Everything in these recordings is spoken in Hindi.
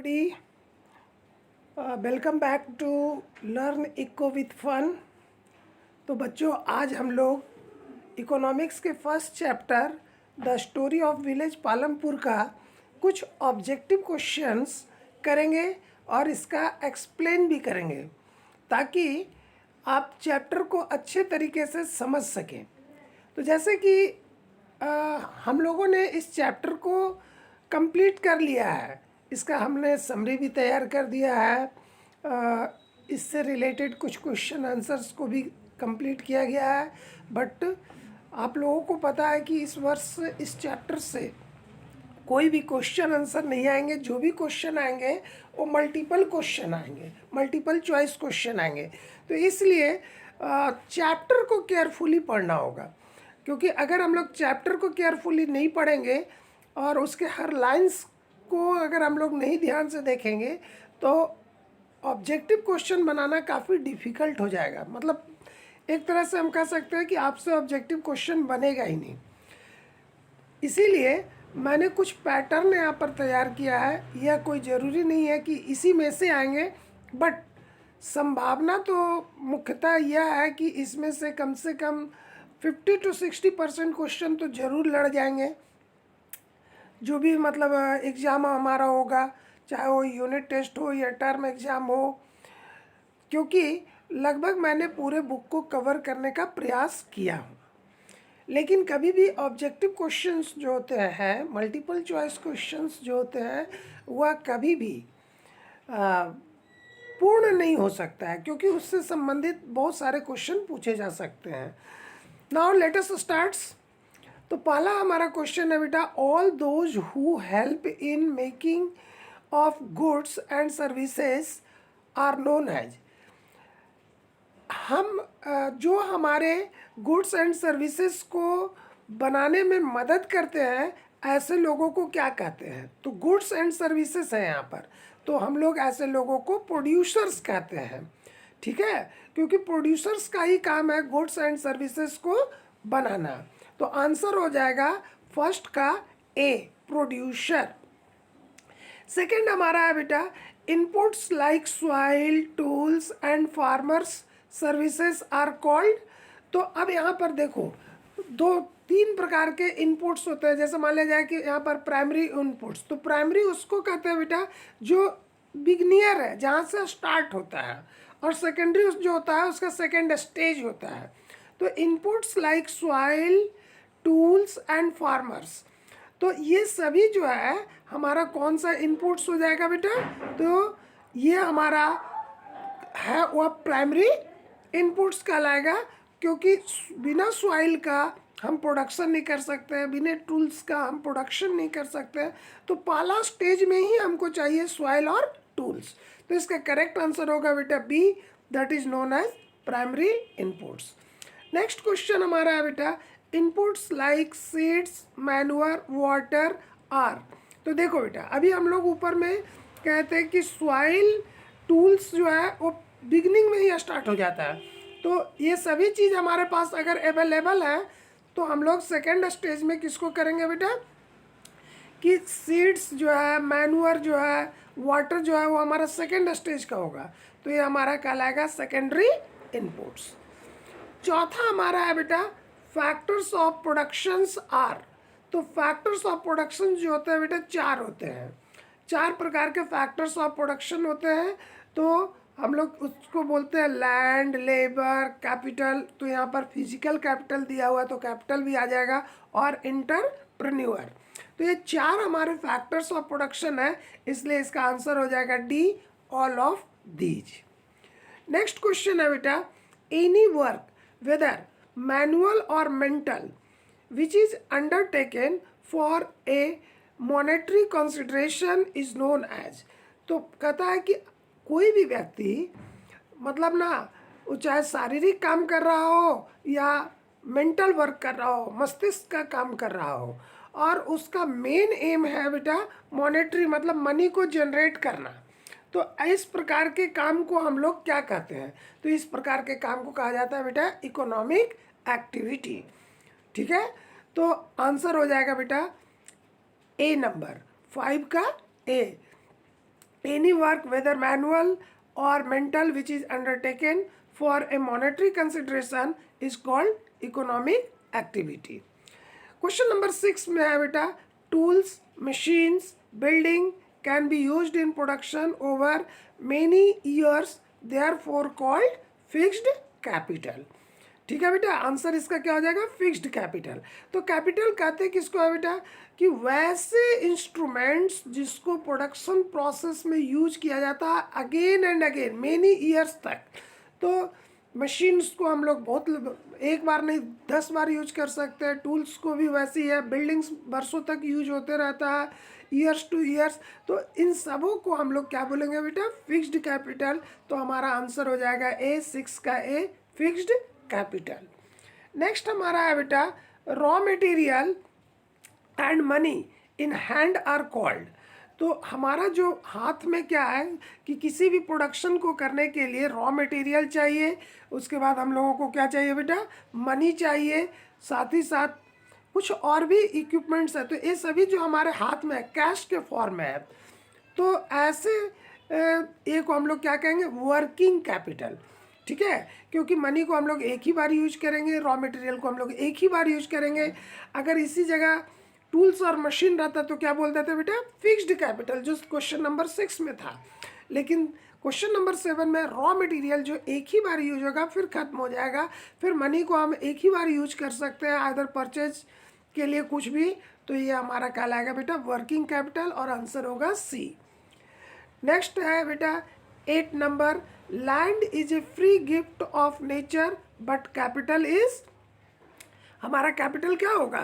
everybody. Welcome back to learn eco with fun. तो बच्चों, आज हम लोग इकोनॉमिक्स के first chapter the story of village Palampur का कुछ ऑब्जेक्टिव क्वेश्चंस करेंगे और इसका एक्सप्लेन भी करेंगे ताकि आप चैप्टर को अच्छे तरीके से समझ सकें। तो जैसे कि हम लोगों ने इस चैप्टर को कंप्लीट कर लिया है, इसका हमने समरी भी तैयार कर दिया है, इससे रिलेटेड कुछ क्वेश्चन आंसर्स को भी कंप्लीट किया गया है। बट आप लोगों को पता है कि इस वर्ष इस चैप्टर से कोई भी क्वेश्चन आंसर नहीं आएंगे। जो भी क्वेश्चन आएंगे वो मल्टीपल क्वेश्चन आएंगे, मल्टीपल चॉइस क्वेश्चन आएंगे। तो इसलिए चैप्टर को केयरफुली पढ़ना होगा, क्योंकि अगर हम लोग चैप्टर को केयरफुली नहीं पढ़ेंगे और उसके हर लाइंस को अगर हम लोग नहीं ध्यान से देखेंगे तो ऑब्जेक्टिव क्वेश्चन बनाना काफ़ी डिफ़िकल्ट हो जाएगा। मतलब एक तरह से हम कह सकते हैं कि आपसे ऑब्जेक्टिव क्वेश्चन बनेगा ही नहीं। इसीलिए मैंने कुछ पैटर्न यहाँ पर तैयार किया है। यह कोई ज़रूरी नहीं है कि इसी में से आएंगे, बट संभावना तो मुख्यतः यह है कि इसमें से कम 50 to 60% क्वेश्चन तो ज़रूर लड़ जाएंगे। जो भी मतलब एग्ज़ाम हमारा होगा, चाहे वो यूनिट टेस्ट हो या टर्म एग्ज़ाम हो, क्योंकि लगभग मैंने पूरे बुक को कवर करने का प्रयास किया हूँ। लेकिन कभी भी ऑब्जेक्टिव क्वेश्चंस जो होते हैं, मल्टीपल चॉइस क्वेश्चंस जो होते हैं, वह कभी भी पूर्ण नहीं हो सकता है, क्योंकि उससे संबंधित बहुत सारे क्वेश्चन पूछे जा सकते हैं। Now let us starts. तो पहला हमारा क्वेश्चन है बेटा, all those who help in making of goods and services are known as. हम जो हमारे गुड्स एंड सर्विसेज को बनाने में मदद करते हैं, ऐसे लोगों को क्या कहते हैं? तो गुड्स एंड सर्विसेज है यहाँ पर, तो हम लोग ऐसे लोगों को प्रोड्यूसर्स कहते हैं। ठीक है, क्योंकि प्रोड्यूसर्स का ही काम है गुड्स एंड सर्विसेज को बनाना। तो आंसर हो जाएगा फर्स्ट का ए, प्रोड्यूसर। सेकंड हमारा है बेटा, inputs like soil, tools and farmers services are called. तो अब यहाँ पर देखो, तीन प्रकार के इनपुट्स होते हैं। जैसे मान लिया जाए कि यहाँ पर प्राइमरी इनपुट्स, तो प्राइमरी उसको कहते हैं बेटा जो बिगनियर है, जहाँ से स्टार्ट होता है, और सेकेंडरी जो होता है उसका सेकेंड स्टेज होता है। तो inputs like soil, tools and farmers, तो ये सभी जो है हमारा कौन सा इनपुट्स हो जाएगा बेटा? तो ये हमारा है वह प्राइमरी इनपुट्स कहलाएगा, क्योंकि बिना सॉइल का हम प्रोडक्शन नहीं कर सकते हैं, बिना टूल्स का हम प्रोडक्शन नहीं कर सकते हैं। तो पहला स्टेज में ही हमको चाहिए सॉइल और टूल्स। तो इसका करेक्ट आंसर होगा बेटा B, that is known as primary inputs. Next question हमारा है बेटा, inputs like seeds, manure, water are. तो देखो बेटा, अभी हम लोग ऊपर में कहते हैं कि सॉइल, टूल्स जो है वो बिगनिंग में ही स्टार्ट हो जाता है। तो ये सभी चीज़ हमारे पास अगर अवेलेबल है तो हम लोग सेकेंड स्टेज में किसको करेंगे बेटा? कि सीड्स जो है, मैन्योर जो है, वाटर जो है, वो हमारा सेकेंड स्टेज का होगा। तो ये हमारा कहलाएगा सेकेंडरी इनपुट्स। चौथा हमारा है बेटा, फैक्टर्स ऑफ प्रोडक्शंस आर। तो फैक्टर्स ऑफ प्रोडक्शन जो होते हैं बेटा, चार होते हैं। चार प्रकार के फैक्टर्स ऑफ प्रोडक्शन होते हैं। तो हम लोग उसको बोलते हैं लैंड, लेबर, कैपिटल। तो यहाँ पर फिजिकल कैपिटल दिया हुआ है तो कैपिटल भी आ जाएगा, और इंटरप्रेन्योर। तो ये चार हमारे फैक्टर्स ऑफ प्रोडक्शन है, इसलिए इसका आंसर हो जाएगा D, all of these. Next question है बेटा, any work whether manual or mental which is undertaken for a monetary consideration is known as. तो कहता है कि कोई भी व्यक्ति मतलब ना, वो चाहे शारीरिक काम कर रहा हो या मेंटल वर्क कर रहा हो, मस्तिष्क का काम कर रहा हो, और उसका मेन एम है बेटा मॉनेटरी, मतलब मनी को जनरेट करना, तो इस प्रकार के काम को हम लोग क्या कहते हैं? तो इस प्रकार के काम को कहा जाता है बेटा इकोनॉमिक एक्टिविटी। ठीक है, तो आंसर हो जाएगा बेटा ए, नंबर 5 का ए, any work whether manual or mental which is undertaken for a monetary consideration is called economic activity. Question number 6 में है बेटा, tools, machines, building can be used in production over many years, therefore called fixed capital. ठीक है बेटा, आंसर इसका क्या हो जाएगा, फिक्स्ड कैपिटल। तो कैपिटल कहते हैं किसको है बेटा, कि वैसे इंस्ट्रूमेंट्स जिसको प्रोडक्शन प्रोसेस में यूज किया जाता है again and again many years तक। तो मशीन्स को हम लोग बहुत एक बार नहीं 10 बार यूज कर सकते हैं, टूल्स को भी वैसे ही है, बिल्डिंग्स वर्षों तक यूज होते रहता है, ईयर्स टू ईयर्स। तो इन सबों को हम लोग क्या बोलेंगे बेटा, फिक्स्ड कैपिटल। तो हमारा आंसर हो जाएगा ए, 6 का ए, फिक्स्ड कैपिटल। नेक्स्ट हमारा है बेटा, raw material and money in hand are called. तो हमारा जो हाथ में क्या है कि किसी भी प्रोडक्शन को करने के लिए रॉ मटेरियल चाहिए, उसके बाद हम लोगों को क्या चाहिए बेटा, मनी चाहिए, साथ ही साथ कुछ और भी इक्विपमेंट्स है। तो ये सभी जो हमारे हाथ में है कैश के फॉर्म में है। तो ऐसे ए को हम लोग क्या कहेंगे, वर्किंग कैपिटल। ठीक है, क्योंकि मनी को हम लोग एक ही बार यूज करेंगे, रॉ मटेरियल को हम लोग एक ही बार यूज करेंगे। अगर इसी जगह टूल्स और मशीन रहता तो क्या बोलते थे बेटा, फिक्स्ड कैपिटल, जो क्वेश्चन नंबर 6 में था। लेकिन क्वेश्चन नंबर 7 में रॉ मटेरियल जो एक ही बार यूज होगा फिर खत्म हो जाएगा, फिर मनी को हम एक ही बार यूज कर सकते हैं अदर परचेज के लिए कुछ भी। तो ये हमारा कहलाएगा बेटा वर्किंग कैपिटल, और आंसर होगा सी। नेक्स्ट है बेटा 8 number, land is a free gift of nature but capital is, हमारा कैपिटल क्या होगा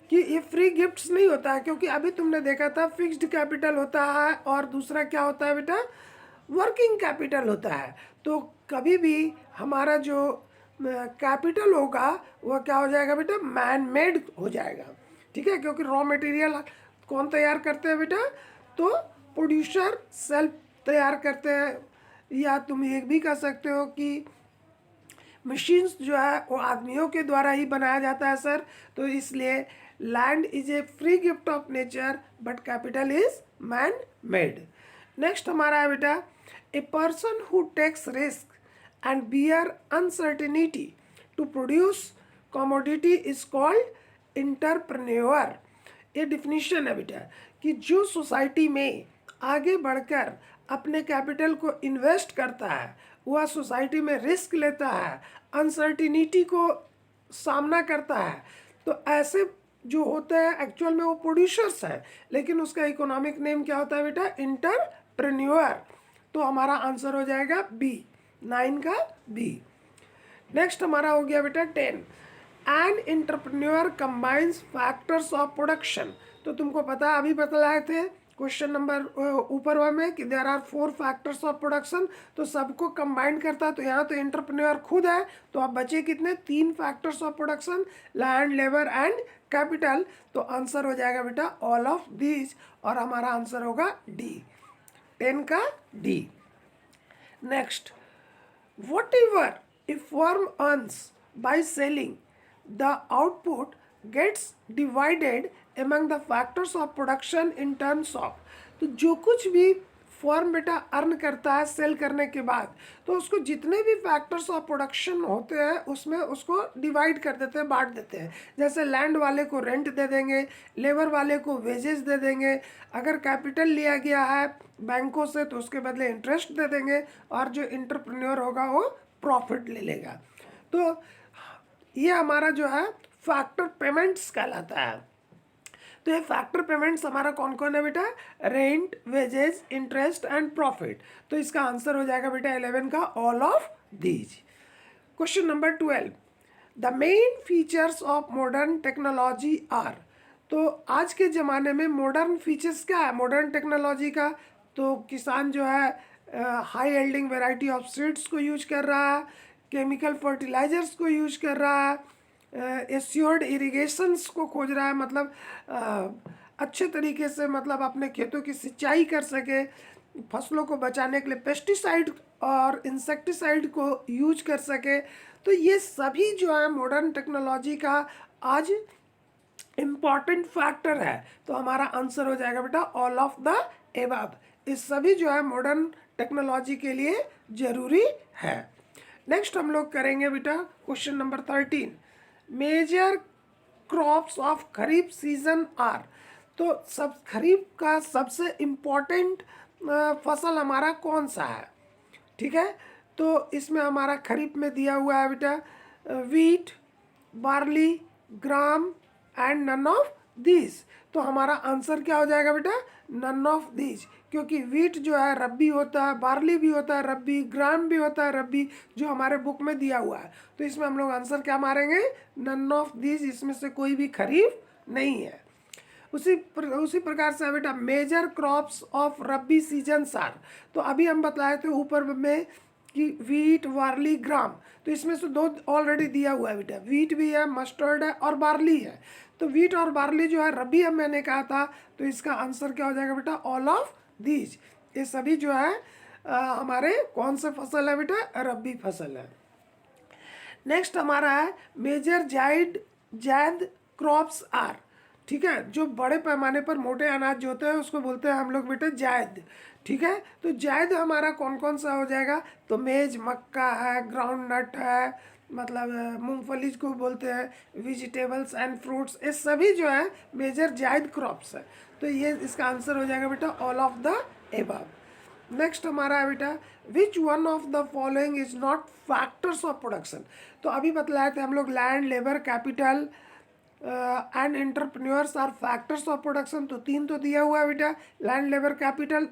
कि ये फ्री गिफ्ट्स नहीं होता है, क्योंकि अभी तुमने देखा था फिक्स्ड कैपिटल होता है और दूसरा क्या होता है बेटा, वर्किंग कैपिटल होता है। तो कभी भी हमारा जो कैपिटल होगा वह क्या हो जाएगा बेटा, मैन मेड हो जाएगा। ठीक है, क्योंकि रॉ मटेरियल कौन तैयार करते हैं बेटा, तो प्रोड्यूसर सेल्फ तैयार करते हैं, या तुम ये भी कह सकते हो कि मशीन्स जो है वो आदमियों के द्वारा ही बनाया जाता है सर। तो इसलिए land is a free gift of nature but capital is man made. Next हमारा है बेटा, a person who takes risk and bear uncertainty to produce commodity is called entrepreneur. ये डिफिनीशन है बेटा कि जो सोसाइटी में आगे बढ़कर अपने कैपिटल को इन्वेस्ट करता है, वह सोसाइटी में रिस्क लेता है, अनसर्टिनिटी को सामना करता है। तो ऐसे जो होते हैं एक्चुअल में वो प्रोड्यूसर्स हैं, लेकिन उसका इकोनॉमिक नेम क्या होता है बेटा, इंटरप्रेन्योर। तो हमारा आंसर हो जाएगा बी, 9 का बी। नेक्स्ट हमारा हो गया बेटा 10, an entrepreneur combines factors of production. तो तुमको पता अभी बतलाए थे क्वेश्चन नंबर ऊपर में कि there are 4 factors of production, तो सबको कंबाइन करता है। तो यहाँ तो एंटरप्रेन्योर खुद है, तो अब बचे कितने, 3 factors of production, land, labour and capital. तो आंसर हो जाएगा बेटा ऑल ऑफ दीज, और हमारा आंसर होगा डी, 10 का D. Next, whatever a firm earns by selling the output gets divided among the factors of production in terms of. तो जो कुछ भी फर्म बेटा अर्न करता है सेल करने के बाद, तो उसको जितने भी फैक्टर्स ऑफ प्रोडक्शन होते हैं उसमें उसको डिवाइड कर देते हैं, बांट देते हैं। जैसे लैंड वाले को रेंट दे देंगे, लेबर वाले को वेजेस दे देंगे, अगर कैपिटल लिया गया है बैंकों से तो उसके बदले इंटरेस्ट दे देंगे, और जो इंटरप्रेन्योर होगा वो प्रॉफिट ले लेगा। तो ये हमारा जो है फैक्टर पेमेंट्स कहलाता है। तो ये फैक्टर पेमेंट्स हमारा कौन कौन है बेटा, rent, wages, interest and profit. तो इसका आंसर हो जाएगा बेटा 11 का all of these. Question number 12, the main features of modern technology are. तो आज के ज़माने में मॉडर्न फीचर्स क्या है मॉडर्न टेक्नोलॉजी का, तो किसान जो है हाई एल्डिंग वेराइटी ऑफ सीड्स को यूज कर रहा है, केमिकल फर्टिलाइजर्स को यूज कर रहा है, एश्योर्ड इरिगेशंस को खोज रहा है, मतलब अच्छे तरीके से मतलब अपने खेतों की सिंचाई कर सके, फसलों को बचाने के लिए पेस्टिसाइड और इंसेक्टिसाइड को यूज कर सके। तो ये सभी जो है मॉडर्न टेक्नोलॉजी का आज इम्पॉर्टेंट फैक्टर है। तो हमारा आंसर हो जाएगा बेटा ऑल ऑफ द एबव, इस सभी जो है मॉडर्न टेक्नोलॉजी के लिए ज़रूरी है। नेक्स्ट हम लोग करेंगे बेटा question number 13, major crops of kharif season are. तो सब खरीफ का सबसे इम्पोर्टेंट फसल हमारा कौन सा है, ठीक है। तो इसमें हमारा खरीफ में दिया हुआ है बेटा wheat, barley, gram and none of these. तो हमारा आंसर क्या हो जाएगा बेटा, नन ऑफ दीज, क्योंकि वीट जो है रब्बी होता है, बार्ली भी होता है रब्बी, ग्राम भी होता है रब्बी, जो हमारे बुक में दिया हुआ है। तो इसमें हम लोग आंसर क्या मारेंगे, नन ऑफ दीज, इसमें से कोई भी खरीफ नहीं है। उसी प्रकार से बेटा major crops of rabi season are. तो अभी हम बताए थे ऊपर में कि वीट, बार्ली, ग्राम, तो इसमें से दो ऑलरेडी दिया हुआ है बेटा, वीट भी है, मस्टर्ड है और बार्ली है। तो वीट और बार्ली जो है रबी अब मैंने कहा था, तो इसका आंसर क्या हो जाएगा बेटा, ऑल ऑफ दीज। ये सभी जो है हमारे कौन से फसल है बेटा, रबी फसल है। नेक्स्ट हमारा है मेजर जायद क्रॉप्स आर, ठीक है। जो बड़े पैमाने पर मोटे अनाज जो होते हैं उसको बोलते हैं हम लोग बेटा जायद, ठीक है। तो जायद हमारा कौन कौन सा हो जाएगा, तो मेज, मक्का है, ग्राउंड नट है, मतलब मूंगफली को बोलते हैं, वेजिटेबल्स एंड फ्रूट्स, ये सभी जो है मेजर जायद क्रॉप्स है। तो ये इसका आंसर हो जाएगा बेटा all of the above. Next हमारा है बेटा which one of the following is not factors of production. तो अभी बतलाए थे हम लोग land, labour, capital and entrepreneurs are factors of production. तो 3 तो दिया हुआ है बेटा, लैंड, लेबर, कैपिटल,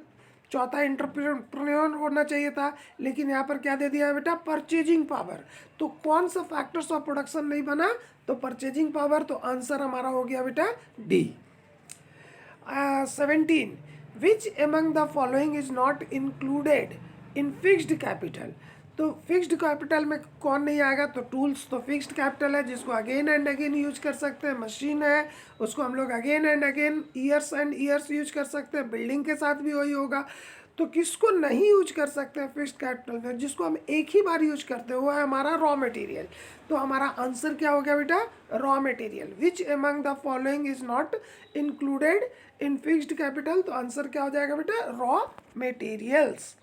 चौथा एंटरप्रेन्योर होना चाहिए था, लेकिन यहाँ पर क्या दे दिया है बेटा, परचेजिंग पावर। तो कौन सा फैक्टर्स ऑफ प्रोडक्शन नहीं बना, तो परचेजिंग पावर। तो आंसर हमारा हो गया बेटा D. 17, which among the following is not included in fixed capital. तो फिक्स्ड कैपिटल में कौन नहीं आएगा, तो टूल्स तो फिक्स्ड कैपिटल है, जिसको अगेन एंड अगेन यूज कर सकते हैं। मशीन है, उसको हम लोग again and again years and years use कर सकते हैं। बिल्डिंग के साथ भी वही होगा। तो किसको नहीं यूज कर सकते हैं फिक्स्ड कैपिटल में, जिसको हम एक ही बार यूज करते हैं, वो है हमारा रॉ मटेरियल। तो हमारा आंसर क्या हो गया बेटा, raw material. Which among the following is not included in fixed capital. तो आंसर क्या हो जाएगा बेटा, रॉ मटेरियल्स।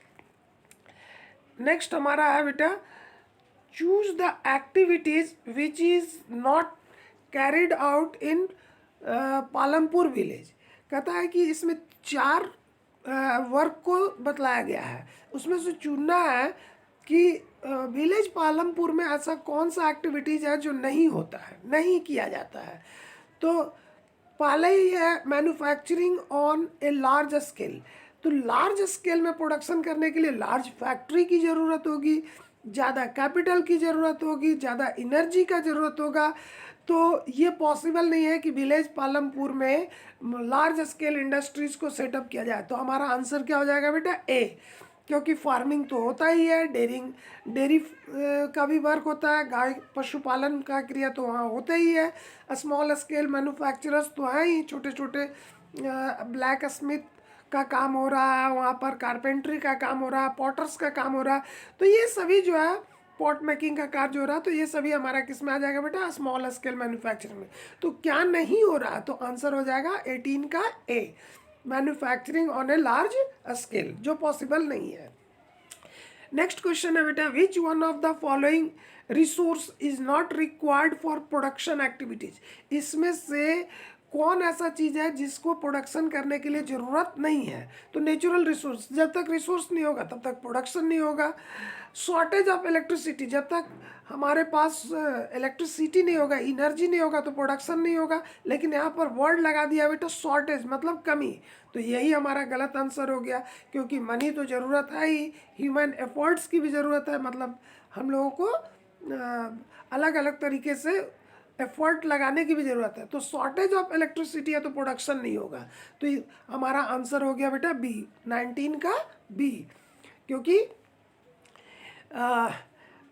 नेक्स्ट हमारा है बेटा choose the activities which is not carried out in Palampur village. कहता है कि इसमें 4 वर्क को बतलाया गया है, उसमें से चुनना है कि विलेज पालमपुर में ऐसा कौन सा एक्टिविटीज़ है जो नहीं होता है, नहीं किया जाता है। तो पहले ही है manufacturing on a large scale. तो लार्ज स्केल में प्रोडक्शन करने के लिए लार्ज फैक्ट्री की ज़रूरत होगी, ज़्यादा कैपिटल की ज़रूरत होगी, ज़्यादा एनर्जी का ज़रूरत होगा। तो ये पॉसिबल नहीं है कि विलेज पालमपुर में लार्ज स्केल इंडस्ट्रीज़ को सेटअप किया जाए। तो हमारा आंसर क्या हो जाएगा बेटा, ए, क्योंकि फार्मिंग तो होता ही है, डेयरी का भी वर्क होता है, गाय पशुपालन का क्रिया तो वहाँ होता ही है। स्मॉल स्केल मैन्युफैक्चरर्स तो हैं ही, छोटे छोटे ब्लैक स्मिथ का काम हो रहा है वहाँ पर, कारपेंट्री का काम हो रहा है, पॉटर्स का काम हो रहा है। तो ये सभी जो है पॉट मेकिंग का कार्य हो रहा है, तो ये सभी हमारा किस में आ जाएगा बेटा, स्मॉल स्केल मैन्युफैक्चरिंग में। तो क्या नहीं हो रहा, तो आंसर हो जाएगा 18 का A, manufacturing on a large scale, जो पॉसिबल नहीं है। नेक्स्ट क्वेश्चन है बेटा which one of the following resource is not required for production activities. इसमें से कौन ऐसा चीज़ है जिसको प्रोडक्शन करने के लिए ज़रूरत नहीं है, तो नेचुरल रिसोर्स। जब तक रिसोर्स नहीं होगा तब तक प्रोडक्शन नहीं होगा। शॉर्टेज ऑफ इलेक्ट्रिसिटी, जब तक हमारे पास इलेक्ट्रिसिटी नहीं होगा, एनर्जी नहीं होगा, तो प्रोडक्शन नहीं होगा। लेकिन यहाँ पर वर्ड लगा दिया बेटा शॉर्टेज, मतलब कमी। तो यही हमारा गलत आंसर हो गया, क्योंकि मनी तो ज़रूरत है ही, ह्यूमन एफर्ट्स की भी ज़रूरत है, मतलब हम लोगों को अलग अलग तरीके से एफर्ट लगाने की भी ज़रूरत है। तो शॉर्टेज ऑफ इलेक्ट्रिसिटी है तो प्रोडक्शन नहीं होगा। तो हमारा आंसर हो गया बेटा बी, 19 का बी, क्योंकि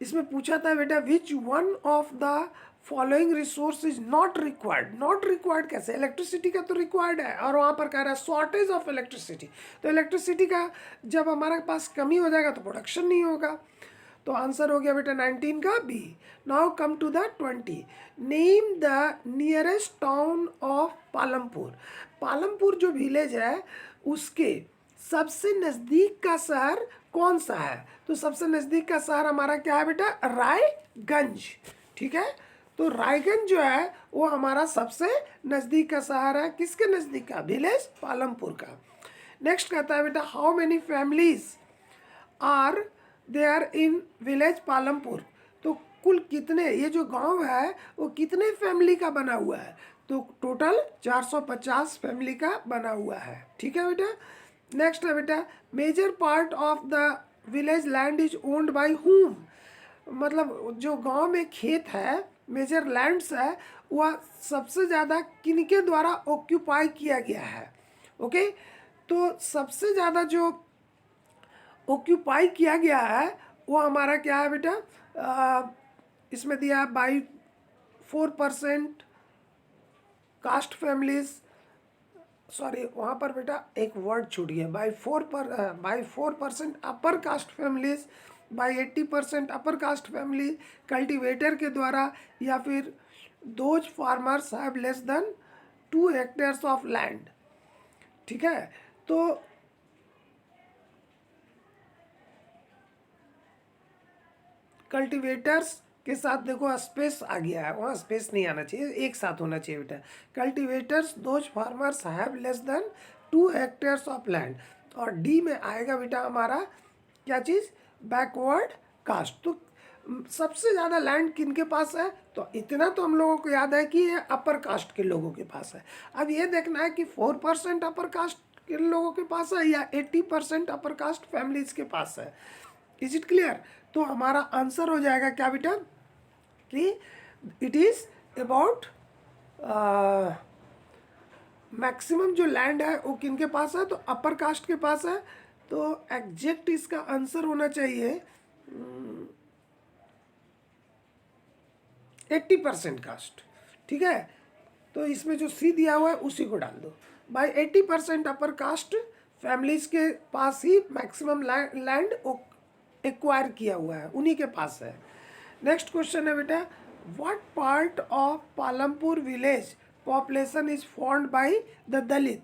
इसमें पूछा था बेटा which one of the following resource is not required. Not required कैसे, इलेक्ट्रिसिटी का तो रिक्वायर्ड है, और वहाँ पर कह रहा है शॉर्टेज ऑफ इलेक्ट्रिसिटी। तो इलेक्ट्रिसिटी का जब हमारे पास कमी हो जाएगा तो प्रोडक्शन नहीं होगा। तो आंसर हो गया बेटा 19 का B. Now come to the 20, name the nearest town of Palampur. Palampur जो विलेज है उसके सबसे नज़दीक का शहर कौन सा है? तो सबसे नज़दीक का शहर हमारा क्या है बेटा? रायगंज। ठीक है, तो रायगंज जो है वो हमारा सबसे नज़दीक का शहर है। किसके नज़दीक का? विलेज पालमपुर का। नेक्स्ट कहता है बेटा, how many families are there in village Palampur? तो कुल कितने, ये जो गांव है वो कितने फैमिली का बना हुआ है? तो टोटल 450 फैमिली का बना हुआ है। ठीक है बेटा। नेक्स्ट है बेटा, major part of the village land is owned by whom? मतलब जो गांव में खेत है, मेजर लैंड्स है, वह सबसे ज़्यादा किनके द्वारा ऑक्यूपाई किया गया है? ओके, तो सबसे ज़्यादा जो ऑक्यूपाई किया गया है वो हमारा क्या है बेटा? इसमें दिया है बाई 4% कास्ट फैमिलीज, सॉरी वहाँ पर बेटा एक वर्ड छूट गया, by 4% upper caste families, by 80% upper caste family cultivator के द्वारा, या फिर those farmers have less than 2 hectares of land. ठीक है, तो कल्टीवेटर्स के साथ देखो स्पेस आ गया है, वहाँ स्पेस नहीं आना चाहिए, एक साथ होना चाहिए बेटा। Cultivators those farmers have less than 2 hectares of land. और डी में आएगा बेटा हमारा क्या चीज़? Backward caste. तो सबसे ज़्यादा लैंड किनके पास है? तो इतना तो हम लोगों को याद है कि ये अपर कास्ट के लोगों के पास है। अब ये देखना है कि 4% अपर कास्ट के लोगों के पास है या 80% अपर कास्ट फैमिलीज के पास है। Is it clear? तो हमारा आंसर हो जाएगा क्या बेटा कि इट इज़ अबाउट मैक्सिमम जो लैंड है वो किन के पास है? तो अपर कास्ट के पास है। तो एग्जैक्ट इसका आंसर होना चाहिए 80% कास्ट। ठीक है, तो इसमें जो सी दिया हुआ है उसी को डाल दो। बाई 80% अपर कास्ट फैमिलीज के पास ही मैक्सिमम लैंड एक्वायर किया हुआ है, उन्हीं के पास है। नेक्स्ट क्वेश्चन है बेटा, what part of Palampur village population is formed by the Dalit?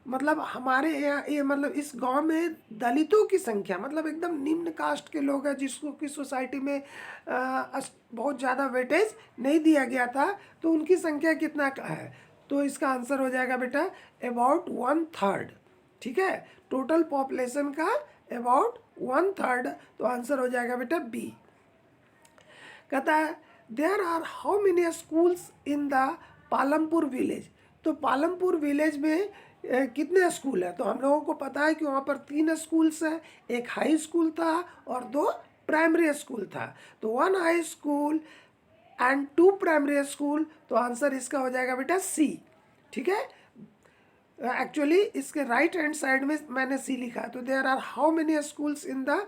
मतलब हमारे यहाँ ये मतलब इस गांव में दलितों की संख्या, मतलब एकदम निम्न कास्ट के लोग हैं जिसको कि सोसाइटी में बहुत ज़्यादा वेटेज नहीं दिया गया था, तो उनकी संख्या कितना का है? तो इसका आंसर हो जाएगा बेटा अबाउट 1/3। ठीक है, टोटल पॉपुलेशन का अबाउट 1/3, तो आंसर हो जाएगा बेटा बी। कहता है there are how many schools in the Palampur village? तो पालमपुर विलेज में कितने स्कूल है? तो हम लोगों को पता है कि वहाँ पर 3 स्कूल्स हैं, एक हाई स्कूल था और 2 प्राइमरी स्कूल था। तो 1 high school and 2 primary school, तो आंसर इसका हो जाएगा बेटा सी। ठीक है, एक्चुअली इसके राइट हैंड साइड में मैंने सी लिखा है। तो there are how many schools in the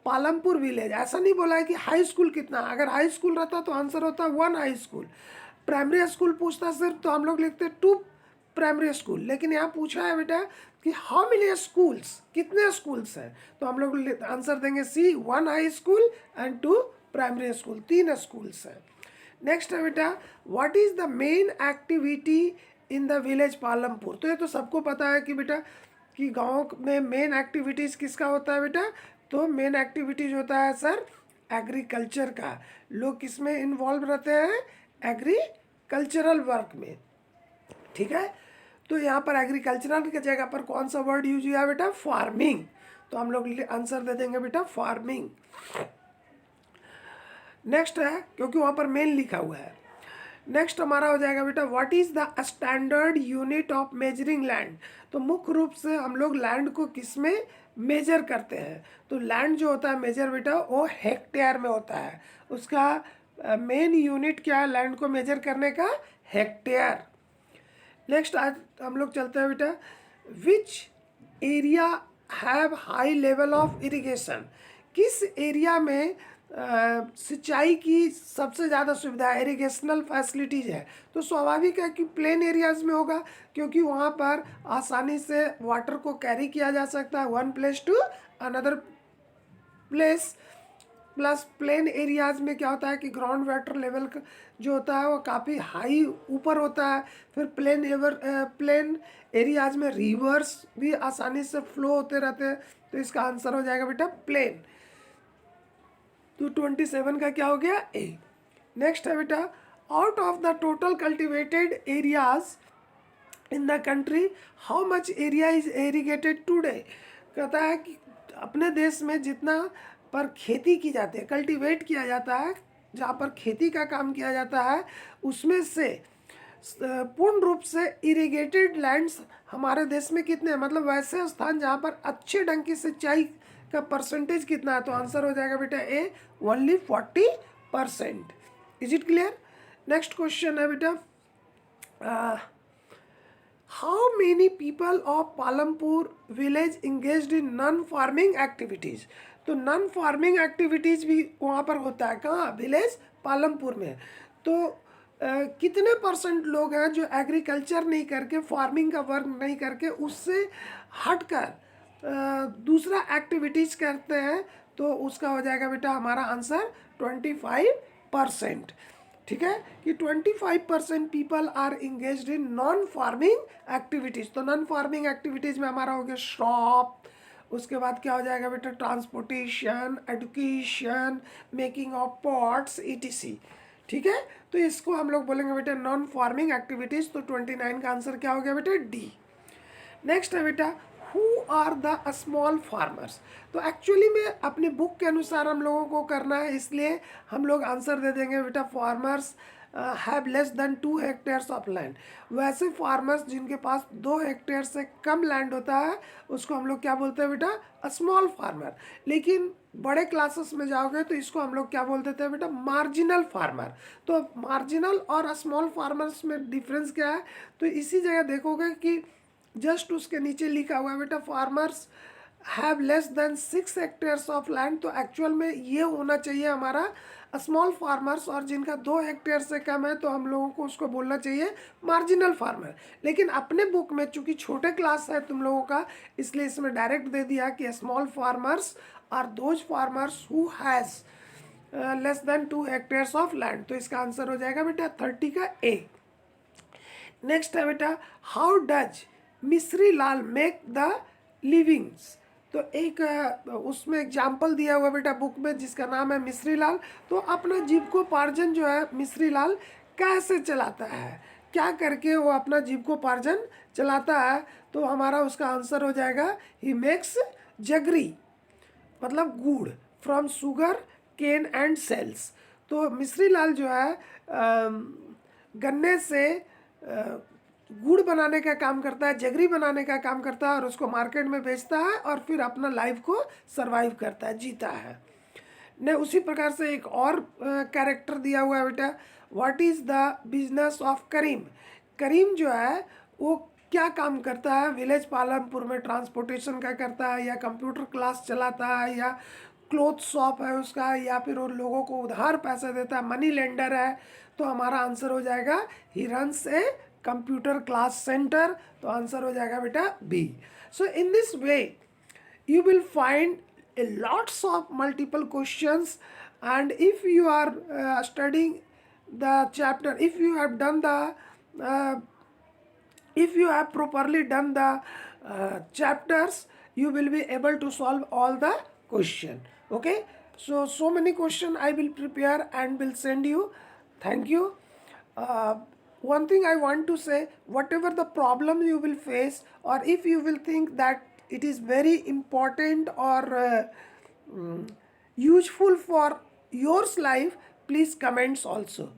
Palampur village. ऐसा नहीं बोला है कि हाई स्कूल कितना, अगर हाई स्कूल रहता तो आंसर होता 1 हाई स्कूल। प्राइमरी स्कूल पूछता सिर्फ तो हम लोग लिखते 2 प्राइमरी स्कूल, लेकिन यहाँ पूछा है बेटा कि हाउ मेनी स्कूल्स, कितने स्कूल्स हैं, तो हम लोग आंसर देंगे सी 1 high school and 2 primary school, 3 schools हैं। नेक्स्ट है बेटा, what is the main activity in the village Palampur? तो ये तो सबको पता है कि बेटा कि गांव में मेन एक्टिविटीज़ किसका होता है बेटा? तो मेन एक्टिविटीज होता है सर एग्रीकल्चर का। लोग किसमें इन्वॉल्व रहते हैं? एग्रीकल्चरल वर्क में। ठीक है, तो यहाँ पर एग्रीकल्चरल की जगह पर कौन सा वर्ड यूज हुआ है बेटा? फार्मिंग। तो हम लोग आंसर दे देंगे बेटा फार्मिंग। नेक्स्ट है, क्योंकि वहाँ पर मेन लिखा हुआ है। नेक्स्ट हमारा हो जाएगा बेटा what is the standard unit of measuring land? तो मुख्य रूप से हम लोग लैंड को किस में मेजर करते हैं? तो लैंड जो होता है मेजर बेटा वो हेक्टेयर में होता है। उसका मेन यूनिट क्या है लैंड को मेजर करने का? हेक्टेयर। नेक्स्ट आज हम लोग चलते हैं बेटा, which area have high level of irrigation? किस एरिया में सिंचाई की सबसे ज़्यादा सुविधा है, इरिगेशनल फैसिलिटीज़ है? तो स्वाभाविक है कि प्लेन एरियाज़ में होगा, क्योंकि वहाँ पर आसानी से वाटर को कैरी किया जा सकता है one place to another place. Plus plain areas में क्या होता है कि ग्राउंड वाटर लेवल जो होता है वो काफ़ी हाई ऊपर होता है। फिर प्लेन एरियाज़ में रिवर्स भी आसानी से फ्लो होते रहते हैं, तो इसका आंसर हो जाएगा बेटा प्लेन। तो 27 का क्या हो गया, ए। नेक्स्ट है बेटा, out of the total cultivated areas in the country how much area is irrigated today. कहता है कि अपने देश में जितना पर खेती की जाती है, कल्टीवेट किया जाता है, जहाँ पर खेती का काम किया जाता है, उसमें से पूर्ण रूप से इरिगेटेड लैंड्स हमारे देश में कितने हैं, मतलब वैसे स्थान जहाँ पर अच्छे ढंग की सिंचाई का परसेंटेज कितना है। तो आंसर हो जाएगा बेटा A, only 40%। Is it clear. Next question है बेटा, how many people of Palampur village engaged in non farming activities. तो नॉन फार्मिंग एक्टिविटीज़ भी वहाँ पर होता है, कहाँ, विलेज पालमपुर में। तो कितने परसेंट लोग हैं जो एग्रीकल्चर नहीं करके, फार्मिंग का वर्क नहीं करके, उससे हटकर दूसरा एक्टिविटीज़ करते हैं। तो उसका हो जाएगा बेटा हमारा आंसर 25%। ठीक है, कि 25% people are engaged in non farming activities. तो नॉन फार्मिंग एक्टिविटीज़ में हमारा हो गया शॉप, उसके बाद क्या हो जाएगा बेटा transportation, education, making of pots, ETC। ठीक है, तो इसको हम लोग बोलेंगे बेटा नॉन फार्मिंग एक्टिविटीज़। तो 29 का आंसर क्या हो गया बेटा, डी। नेक्स्ट है बेटा, who are the small farmers. तो एक्चुअली में अपनी बुक के अनुसार हम लोगों को करना है, इसलिए हम लोग आंसर दे देंगे बेटा farmers have less than 2 hectares of land. वैसे फार्मर्स जिनके पास 2 हेक्टेयर से कम लैंड होता है उसको हम लोग क्या बोलते हैं बेटा, स्मॉल फार्मर। लेकिन बड़े क्लासेस में जाओगे तो इसको हम लोग क्या बोल देते हैं बेटा, मार्जिनल फार्मर। तो मार्जिनल और स्मॉल फार्मर्स में डिफरेंस क्या है, तो इसी जगह देखोगे कि जस्ट उसके नीचे लिखा हुआ है बेटा farmers have less than 6 hectares of land. तो एक्चुअल में ये होना चाहिए हमारा स्मॉल फार्मर्स, और जिनका 2 हेक्टेयर से कम है तो हम लोगों को उसको बोलना चाहिए मार्जिनल फार्मर। लेकिन अपने बुक में चूंकि छोटे क्लास है तुम लोगों का, इसलिए इसमें डायरेक्ट दे दिया कि small farmers are those farmers who has less than 2 hectares of land. तो इसका आंसर हो जाएगा बेटा 30 का ए। नेक्स्ट है बेटा, how does Mishri Lal make the livings. तो एक उसमें एग्जाम्पल दिया हुआ बेटा बुक में जिसका नाम है मिश्री लाल। तो अपना जीविकोपार्जन जो है मिश्री लाल कैसे चलाता है, क्या करके वो अपना जीविकोपार्जन चलाता है। तो हमारा उसका आंसर हो जाएगा ही मेक्स जगरी, मतलब गुड़, from sugar cane and sells. तो मिश्री लाल जो है गन्ने से गुड़ बनाने का काम करता है, जगरी बनाने का काम करता है, और उसको मार्केट में बेचता है और फिर अपना लाइफ को सरवाइव करता है, जीता है। ने उसी प्रकार से एक और कैरेक्टर दिया हुआ है बेटा, what is the business of Karim. Karim जो है वो क्या काम करता है, विलेज पालमपुर में ट्रांसपोर्टेशन का करता है, या कंप्यूटर क्लास चलाता है, या क्लोथ शॉप है उसका, या फिर वो लोगों को उधार पैसे देता है, मनी लेंडर है। तो हमारा आंसर हो जाएगा he runs a computer class centre. तो आंसर हो जाएगा बेटा B. So in this way you will find a lots of multiple questions, and if you are studying the chapter, if you have done the if you have properly done the chapters, you will be able to solve all the question. Okay, so many question I will prepare and will send you. Thank you. One thing I want to say, whatever the problem you will face, or if you will think that it is very important or useful for your life, please comments also.